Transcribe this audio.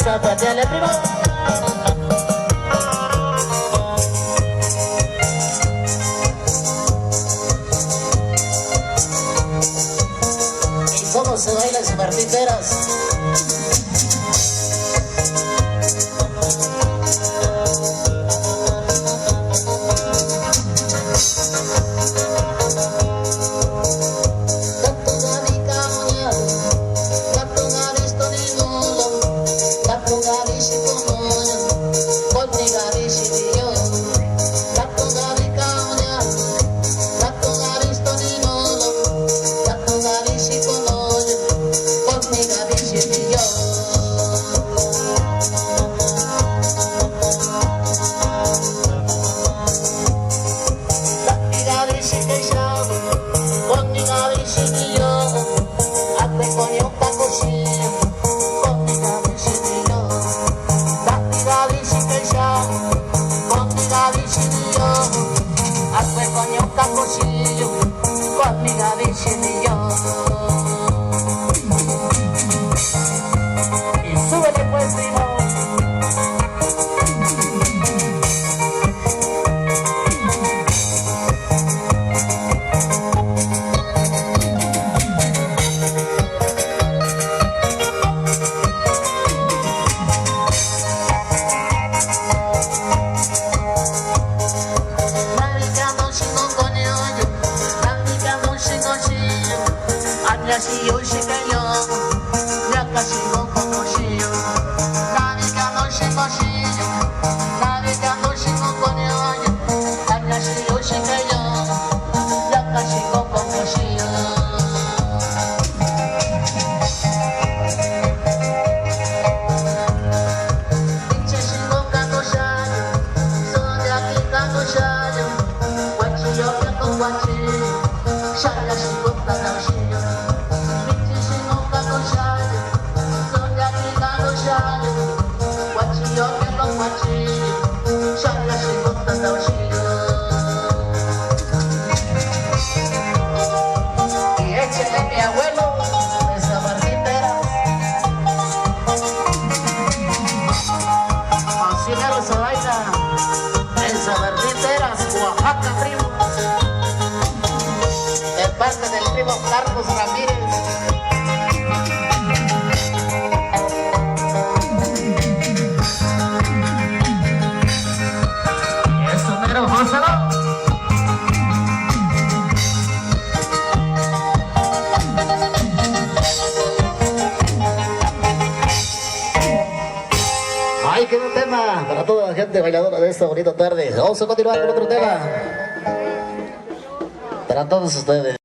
Zapateale, primo. ¿Y cómo se baila ese Martín Peras? Carlos Ramírez. Eso mero, gózalo. Ay, qué buen tema para toda la gente bailadora de esta bonita tarde. Vamos a continuar con otro tema para todos ustedes.